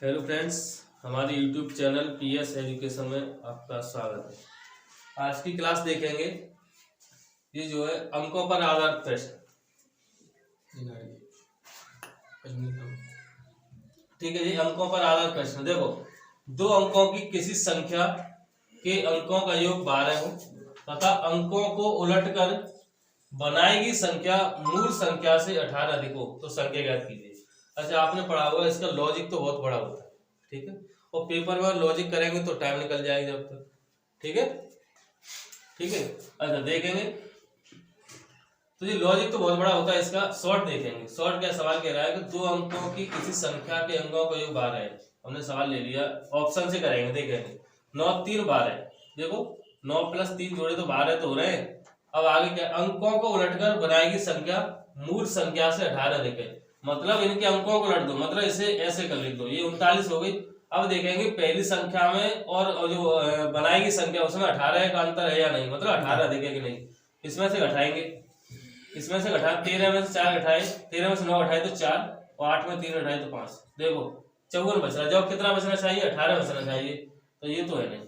Hello friends, हमारे YouTube channel PS education में आपका स्वागत है। आज की क्लास देखेंगे ये जो है अंकों पर आधारित प्रश्न। ठीक है जी, अंकों पर आधारित प्रश्न। देखो, दो अंकों की किसी संख्या के अंकों का योग 12 हो तथा अंकों को उलटकर बनाई गई संख्या मूल संख्या से 18 अधिक हो तो संख्या ज्ञात कीजिए। अच्छा, आपने पढ़ा होगा, इसका लॉजिक तो बहुत बड़ा होता है। ठीक है, और पेपर में लॉजिक करेंगे तो टाइम निकल जाएगा जब तक। ठीक है, ठीक है। अच्छा, देखेंगे तो ये लॉजिक तो बहुत बड़ा होता है, इसका शॉर्ट देखेंगे। शॉर्ट क्या सवाल कह रहा है कि दो अंकों की किसी संख्या के अंकों का योग 12 है। हमने सवाल ले लिया, ऑप्शन से करेंगे। देखेंगे 9 3 12। देखो 9 + 3 जोड़े तो 12 तो हो रहे हैं। अब आगे क्या, अंकों को उलटकर बनाएगी संख्या मूल संख्या से 18 अधिक है। मतलब इनके अंकों को उलट दो, मतलब इसे ऐसे कर लिख दो, ये 39 हो गई। अब देखेंगे पहली संख्या में और जो बनाएगी संख्या उसमें 18 का अंतर है या नहीं, मतलब 18 अधिक है कि नहीं। इसमें से घटाएंगे, इसमें से घटा 13 में से 4 घटाए, 13 में से 9 घटाए तो 4 और 8 में 3 घटाए तो 5। देखो 54 बच रहा है। जब कितना बचना चाहिए? 18 बचना चाहिए। तो ये तो है नहीं।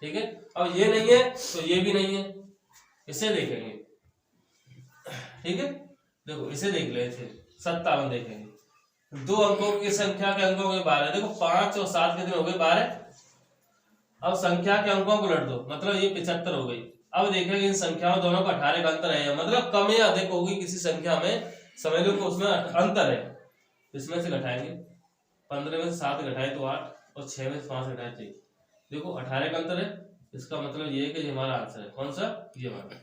ठीक है, अब ये नहीं है तो ये भी नहीं है। इसे देखेंगे। ठीक है, देखो इसे देख ले थे 57 देखेंगे। दो अंकों की संख्या के अंकों के 12। देखो 5 और 7 कितने हो गए? 12। अब संख्या के अंकों को उलट दो, मतलब ये 75 हो गई। अब देखेंगे इन संख्याओं दोनों का 18 का अंतर है, मतलब कम या अधिक होगी किसी संख्या में, समझ लो कि उसमें अंतर है। इसमें से घटाएंगे, 15 में से 7 घटाए तो 8 और 6 में से 5 घटाए तो 1। देखो 18 का अंतर है, इसका मतलब ये है कि ये हमारा आंसर है। कौन सा? ये हमारा।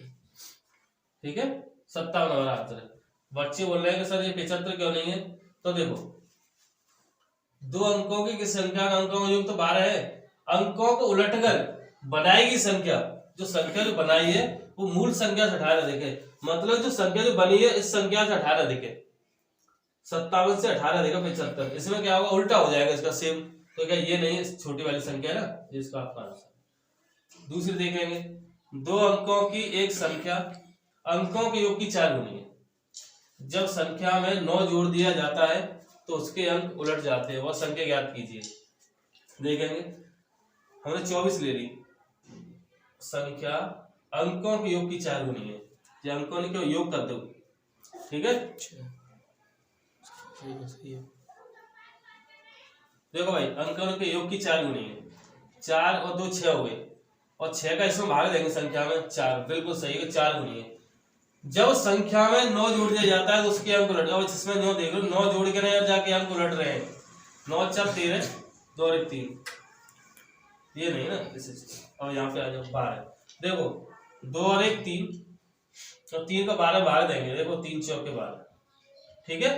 ठीक है, 57 हमारा आंसर है। बच्चे बोल रहे हैं कि सर ये 75 क्यों नहीं है? तो देखो दो अंकों की किस संख्या का अंकों का योग तो 12 है। अंकों को उलटकर बनाएगी संख्या, जो संख्या जो बनाई है वो मूल संख्या से 18 अधिक है। मतलब जो संख्या जो बनी है इस संख्या से 18 अधिक है। 57 से 18 अधिक है 75। इसमें क्या होगा? उल्टा हो जाएगा इसका सेम। तो क्या ये नहीं है छोटी वाली संख्या ना, इसका आपका आंसर। दूसरी देखेंगे, दो अंकों की एक संख्या अंकों के योग की 4 गुनी है। जब संख्या में 9 जोड़ दिया जाता है तो उसके अंक उलट जाते हैं, वह संख्या ज्ञात कीजिए। देखेंगे, हमने 24 ले ली। संख्या अंकों के योग की 4 गुनी है, ये अंकों ने क्यों योग कर दो। ठीक है, देखो भाई अंकों के योग की 4 गुनी है। 4 और 2 6 हो गए, और 6 का इसमें भाग देंगे संख्या में 4। बिल्कुल सही है, 4 गुनी है। जब संख्या में 9 जोड़ दिया जाता है तो उसके अंक उलट। अब इसमें 9 देख लो, 9 जोड़ के ना जाके अंक उलट रहे हैं। 9 4 13, 2 और 1 3, ये नहीं ना इसे। और यहाँ पे आ जाओ 12। देखो 2 और 1 3, तो 3 का 12 भाग देंगे। देखो 3 4 के 12। ठीक है,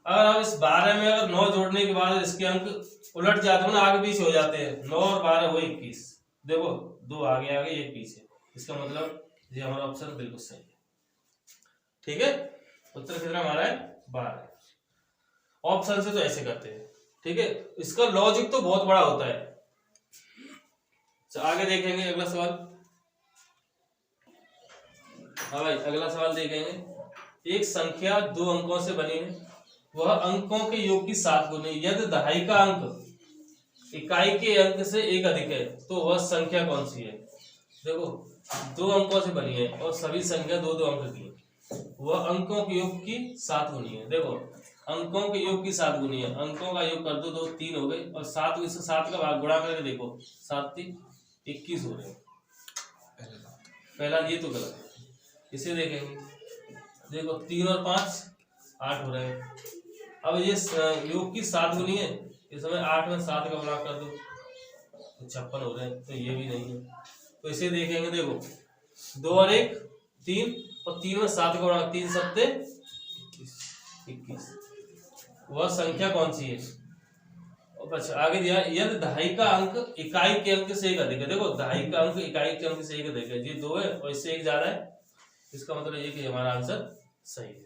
अगर अब इस 12 में अगर 9 जोड़ने के बाद इसके अंक उलट जाते हैं ना, आगे पीछे हो जाते हैं। 9 और 12 हो 21। देखो 2 आगे आगे 1 पीछे, इसका मतलब ये हमारा ऑप्शन बिल्कुल सही है। ठीक है, उत्तर कितना हमारा है? 12। ऑप्शन से तो ऐसे करते हैं। ठीक है, इसका लॉजिक तो बहुत बड़ा होता है। तो आगे देखेंगे अगला सवाल। हाँ भाई, अगला सवाल देखेंगे। एक संख्या 2 अंकों से बनी है, वह अंकों के योग की 7 गुनी। यदि दहाई का अंक इकाई के अंक से 1 अधिक है तो वह संख्या कौन सी है? देखो 2 अंकों से बनी है और सभी संख्या 2 2 अंक की है। वह अंकों के योग की 7 गुनी है। देखो अंकों के योग की 7 गुनी है। अंकों का योग कर दो, 2 3 हो गए, और 7 इससे 7 का भाग गुणा करके देखो, 7 3 21 हो रहे हैं। पहला ये तो गलत है। इसे देखेंगे, देखो 3 और 5 8 हो रहे हैं। अब ये योग की 7 गुनी है, इसमें 8 में 7 का गुणा कर दो तो 56 हो रहे हैं। तो ये भी नहीं है। तो इसे देखेंगे, देखो 2 और 1 3, और 3 में 7 का गुणा, 3 7 21। वह संख्या कौन सी है? अच्छा आगे दिया, यदि दहाई का अंक इकाई के अंक से 1 अधिक है। देखो दहाई का अंक इकाई के अंक से 1 अधिक है, ये 2 है और इससे 1 ज्यादा है। इसका मतलब ये कि हमारा आंसर सही है।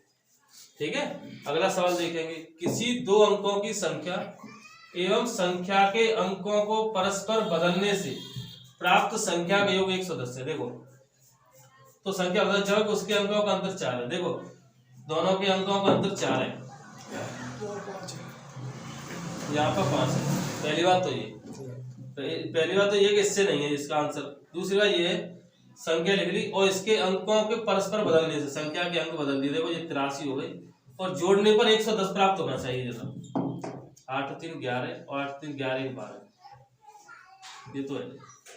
ठीक है, अगला सवाल देखेंगे। किसी 2 अंकों की संख्या एवं संख्या के अंकों को परस्पर बदलने से प्राप्त संख्या का योग 1 सदस्य है। देखो तो संख्या बदल जब उसके अंकों का अंतर 4 है। देखो दोनों के अंकों का अंतर 4 है। यहाँ पर 5 है। पहली बात तो ये कि इससे नहीं है इसका आंसर। दूसरी बात ये है संख्या लिख ली और इसके अंकों के परस्पर बदलने से संख्या के अंक बदल दिए। देखो ये 83 हो गई और जोड़ने पर 110 प्राप्त होना चाहिए। जैसा 8 और 3 11 और 8 और 3 11 12 ये तो है।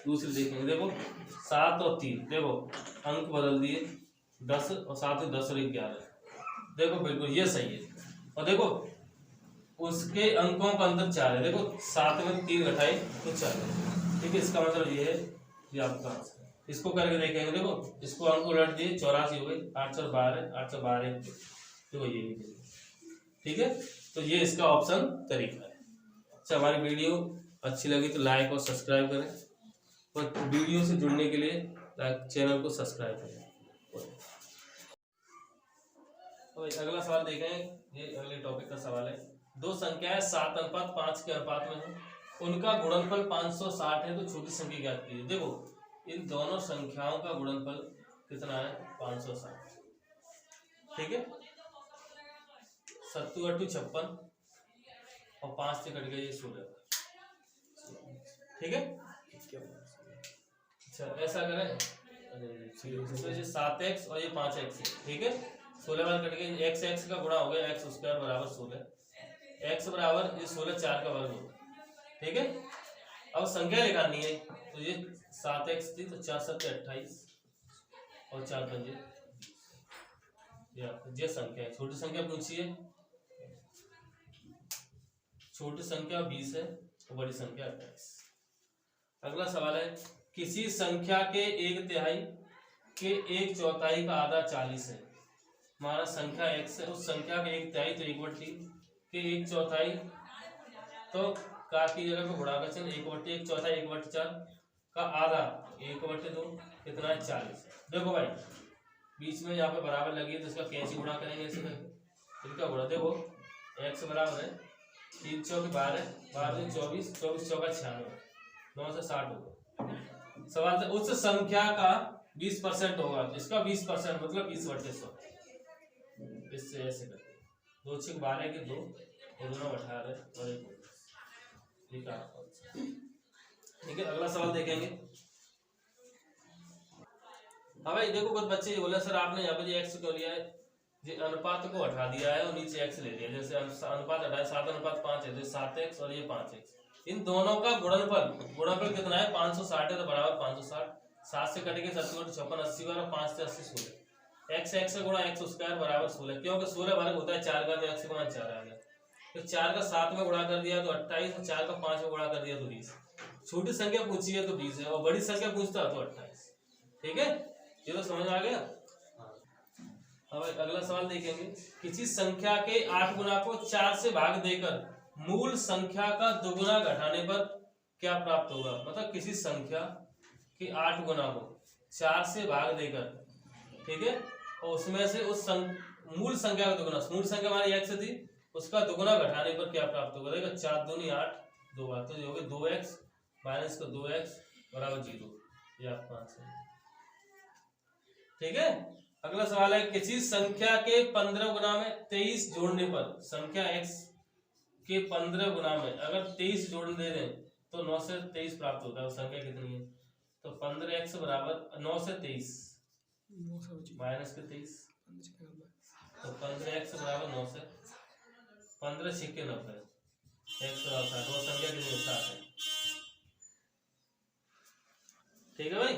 दूसरी देखेंगे, देखो 7 और 3 देखो अंक बदल दिए 10 और 7 और 10 और 11 देखो बिल्कुल ये सही है। और देखो उसके अंकों का अंतर 4 है। देखो 7 में 3 घटाए तो 4 है। ठीक है, इसका मतलब ये है ये आपका आंसर। इसको करके देखेंगे, देखो इसको अंक उलट दिए 84 हो गई 812 तो ये ठीक है। तो ये इसका ऑप्शन तरीका है। अच्छा, हमारी वीडियो अच्छी लगी तो लाइक और सब्सक्राइब करें और वीडियो से जुड़ने के लिए चैनल को सब्सक्राइब करें। तो अगला सवाल देखें, ये अगले टॉपिक का सवाल है। दो संख्याएं 7:5 के अनुपात में है, उनका गुणनफल 560 है, तो छोटी संख्या ज्ञात कीजिए। देखो इन दोनों संख्याओं का गुणनफल कितना है 560। ठीक है, 7 × 56 और 5 से कट गए ये 16। ठीक है, अच्छा ऐसा करें, तो ये 7x और ये 5x है। ठीक है, 16 बार कट गए, x का गुणा हो गया x² बराबर 16। x बराबर ये 16 4 का वर्ग होगा। ठीक है, अब संख्या निकालनी है तो ये 7x थी तो 4 × 7 = 28 और 4 × 5 ये संख्या है। छोटी संख्या पूछिए, छोटी संख्या 20 है और बड़ी संख्या 28। अगला सवाल है, किसी संख्या के 1/3 के 1/4 का आधा 40 है। हमारा संख्या x है, उस संख्या के 1/3 तो 1/3 के 1/4 तो का की जगह पे गुणा का चिन्ह 1/1/4 1/4 का आधा 1/2 कितना है 40। देखो भाई बीच में यहाँ पे बराबर लगी है तो इसका कैसे गुणा करेंगे, इनका गुणा। देखो x बराबर है 3 × 4 = 12 12 × 24 24 × 4 = 96 9 से 60 होगा। सवाल से उस संख्या का 20% होगा, इसका 20% मतलब 20/100। इससे ऐसे करते 2 × 12 के 2 और 2 × 18 और 1 ठीक है। अगला सवाल देखेंगे। हाँ भाई देखो कुछ बच्चे ये बोले सर आपने यहाँ पे x क्यों लिया है, ये अनुपात को हटा दिया है और नीचे x ले लिया। जैसे अनुपात हटाए 7:5 है तो 7x और ये 5x, इन दोनों का गुणनफल कितना है 560 है तो बराबर 560। 7 से कटेंगे 70 × 56 80 बार और 5 से 80 16। x का गुणा x² बराबर 16, क्योंकि 16 वर्ग होता है 4 का तो x का मान 4 आ गया। तो 4 का 7 में गुणा कर दिया तो 28 और 4 का 5 में गुणा कर दिया तो 20। छोटी संख्या पूछी है तो 20 है और बड़ी संख्या पूछता तो 28। ठीक है, ये तो समझ आ गया। अब अगला सवाल देखेंगे, किसी संख्या के 8 गुना को 4 से भाग देकर मूल संख्या का दुगुना घटाने पर क्या प्राप्त होगा। मतलब किसी संख्या के 8 गुना को 4 से भाग देकर, ठीक है, और उसमें से उस मूल संख्या का दुगुना, मूल संख्या हमारी x थी, उसका दुगुना घटाने पर क्या प्राप्त होगा। देखो 4 दूनी 8 2 बार तो ये हो गया 2x माइनस 2x बराबर 0। ये आपका आंसर है। ठीक है, अगला सवाल है, किसी संख्या के 15 गुना में 23 जोड़ने पर संख्या x के 15 गुना में अगर 23 जोड़ दे दें तो 9 से 23 प्राप्त होता है। संख्या कितनी है, तो 15x बराबर 9 से 23 माइनस के 23 तो 15x बराबर 9 से 15 × 6 = 90 x बराबर 60। वो संख्या कितनी है 60 है। ठीक है भाई।